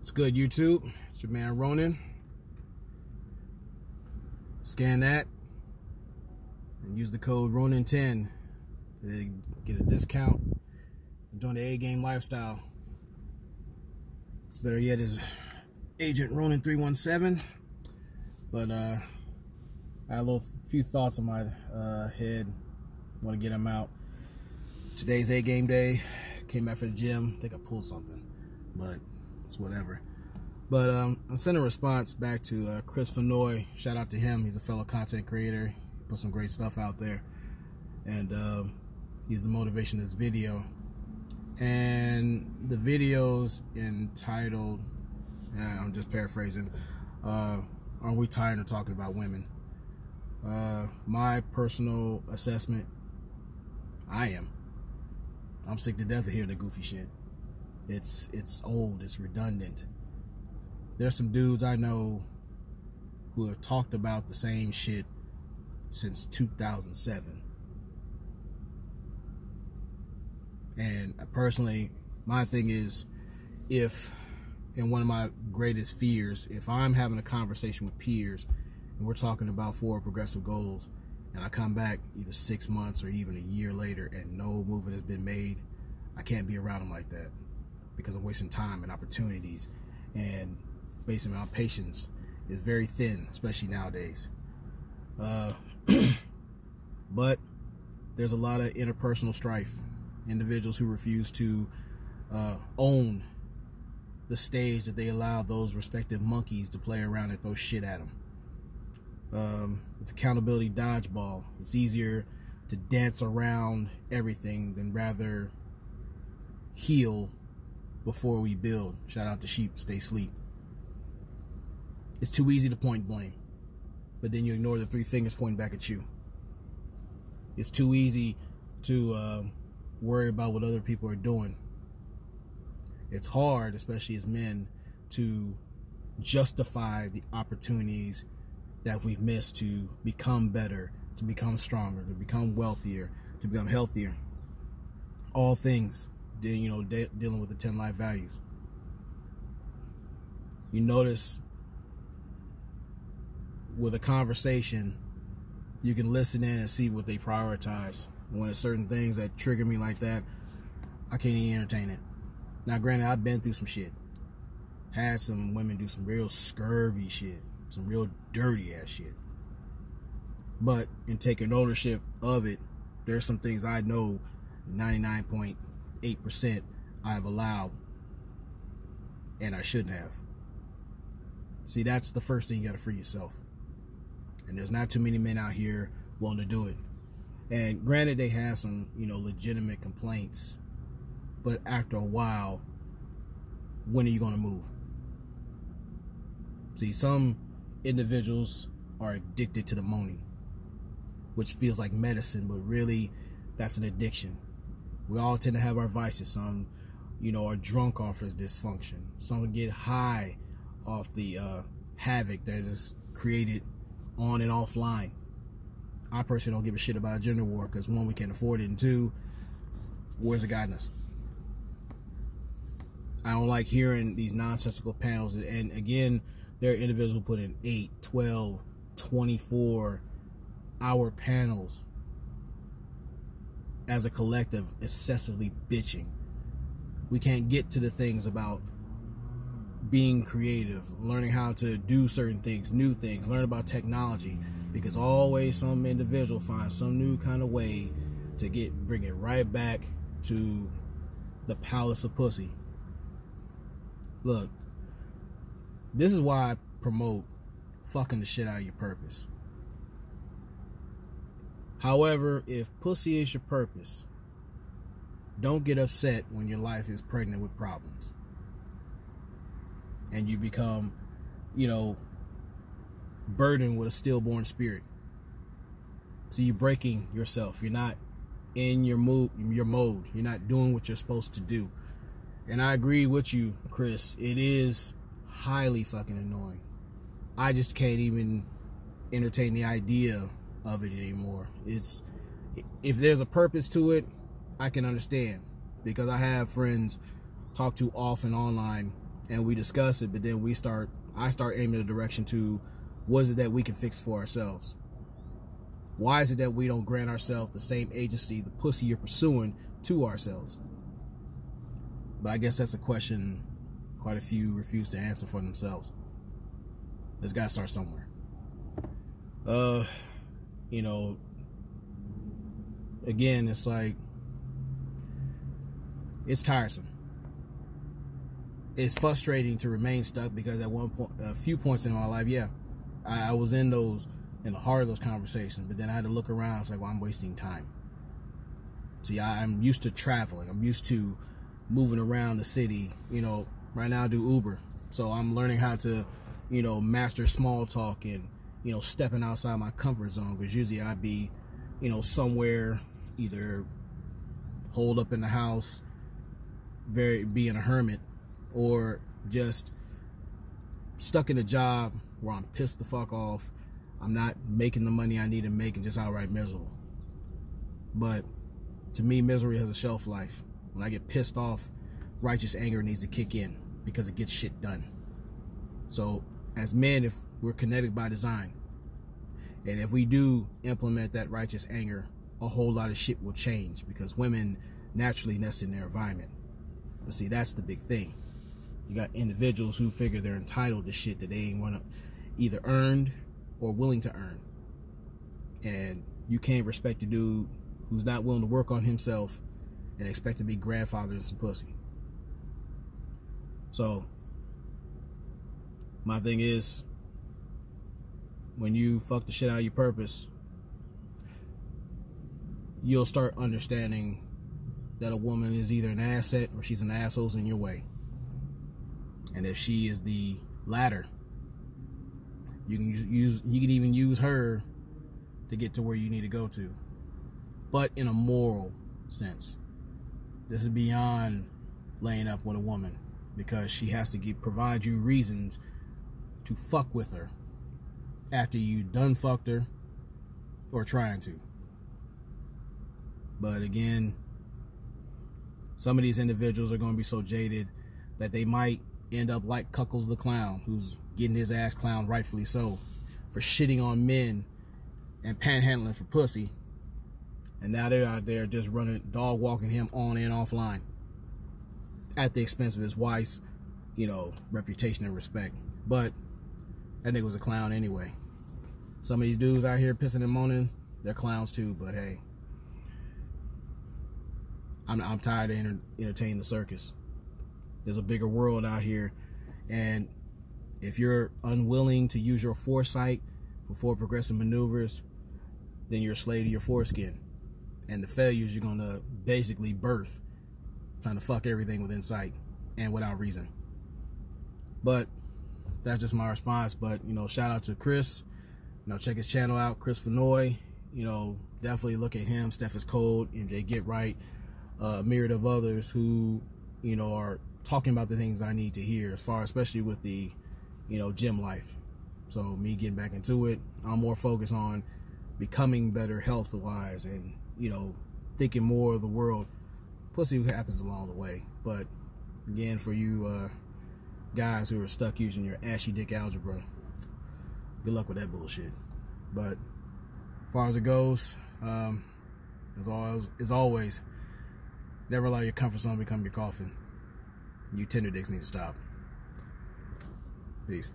What's good, YouTube? It's your man Ronan. Scan that and use the code Ronan10 to get a discount and join the A-Game lifestyle. It's better yet is Agent Ronan317. But I had a few thoughts on my head. Want to get them out. Today's A-Game day. Came back from the gym. I think I pulled something, but it's whatever. But I'm sending a response back to Chris Fluhnoy. Shout out to him. He's a fellow content creator. He put some great stuff out there, and he's the motivation of this video. And the video's entitled, I'm just paraphrasing, "Aren't we tired of talking about women?" My personal assessment, I am. I'm sick to death of hearing the goofy shit. It's old, it's redundant. There's some dudes I know who have talked about the same shit since 2007. And personally, my thing is, and one of my greatest fears, if I'm having a conversation with peers and we're talking about forward progressive goals, and I come back either 6 months or even a year later and no movement has been made, I can't be around them like that, because I'm wasting time and opportunities, and basically my patience is very thin, especially nowadays. But there's a lot of interpersonal strife. Individuals who refuse to own the stage that they allow those respective monkeys to play around and throw shit at them. It's accountability dodgeball. It's easier to dance around everything than rather heal before we build. Shout out to sheep, stay sleep. It's too easy to point blame, but then you ignore the three fingers pointing back at you. It's too easy to worry about what other people are doing. It's hard, especially as men, to justify the opportunities that we've missed to become better, to become stronger, to become wealthier, to become healthier. All things, dealing with the 10 life values. You notice with a conversation, you can listen in and see what they prioritize. When there's certain things that trigger me like that, I can't even entertain it. Now, granted, I've been through some shit. Had some women do some real scurvy shit, some real dirty ass shit. But in taking ownership of it, there's some things I know 99.8% I've allowed, and I shouldn't have. See, that's the first thing you gotta free yourself. And there's not too many men out here willing to do it. And granted, they have some, legitimate complaints, but after a while, when are you gonna move? See, some individuals are addicted to the moaning, which feels like medicine, but really, that's an addiction. We all tend to have our vices. Some, are drunk off of dysfunction. Some get high off the havoc that is created on and offline. I personally don't give a shit about gender war, because one, we can't afford it, and two, where's it guiding us? I don't like hearing these nonsensical panels. And again, there are individuals who put in 8, 12, 24-hour panels as a collective, excessively bitching. We can't get to the things about being creative, learning how to do certain things, new things, learn about technology, because always some individual finds some new kind of way to bring it right back to the palace of pussy. Look, this is why I promote fucking the shit out of your purpose. However, if pussy is your purpose, don't get upset when your life is pregnant with problems and you become, burdened with a stillborn spirit. So you're breaking yourself. You're not in your mode. You're not doing what you're supposed to do. And I agree with you, Chris. It is highly fucking annoying. I just can't even entertain the idea of it anymore. If there's a purpose to it, I can understand, because I have friends talk to off and online and we discuss it, but then I start aiming the direction to what is it that we can fix for ourselves? Why is it that we don't grant ourselves the same agency, the pussy you're pursuing, to ourselves? But I guess that's a question quite a few refuse to answer for themselves. It's got to start somewhere. You know, again, it's like, it's tiresome. It's frustrating to remain stuck, because at one point, a few points in my life, yeah, I was in the heart of those conversations, but then I had to look around. It's like, well, I'm wasting time. See, I'm used to traveling. I'm used to moving around the city. You know, right now I do Uber, so I'm learning how to, you know, master small talk and, you know, stepping outside my comfort zone, because usually I'd be, you know, somewhere either holed up in the house, being a hermit, or just stuck in a job where I'm pissed the fuck off. I'm not making the money I need to make, and just outright miserable. But to me, misery has a shelf life. When I get pissed off, righteous anger needs to kick in, because it gets shit done. So as men, if we're connected by design, and if we do implement that righteous anger, a whole lot of shit will change, because women naturally nest in their environment. But see, that's the big thing. You got individuals who figure they're entitled to shit that they ain't want to either earned or willing to earn. And you can't respect a dude who's not willing to work on himself and expect to be grandfathered in some pussy. So my thing is, when you fuck the shit out of your purpose, you'll start understanding that a woman is either an asset or she's an asshole in your way. And if she is the latter, you can even use her to get to where you need to go to, but in a moral sense. This is beyond laying up with a woman, because she has to provide you reasons to fuck with her after you done fucked her or trying to. But again, some of these individuals are going to be so jaded that they might end up like Cuckles the Clown, who's getting his ass clowned, rightfully so, for shitting on men and panhandling for pussy. And now they're out there just running, dog walking him on and offline at the expense of his wife's, you know, reputation and respect. But that nigga was a clown anyway. Some of these dudes out here pissing and moaning, they're clowns too. But hey, I'm tired of entertaining the circus. There's a bigger world out here, and if you're unwilling to use your foresight before progressive maneuvers, then you're a slave to your foreskin, and the failures you're gonna basically birth, trying to fuck everything within sight and without reason. But that's just my response. But you know, shout out to Chris. You know, check his channel out, Chris Fluhnoy. You know, definitely look at him. Steph is Cold, MJ Get Right, a myriad of others who, you know, are talking about the things I need to hear, as far, especially with the, you know, gym life. So me getting back into it, I'm more focused on becoming better health-wise, and, you know, thinking more of the world. Pussy happens along the way. But again, for you guys who are stuck using your ashy dick algebra, good luck with that bullshit. But as far as it goes, as always, never allow your comfort zone to become your coffin. You tender dicks need to stop. Peace.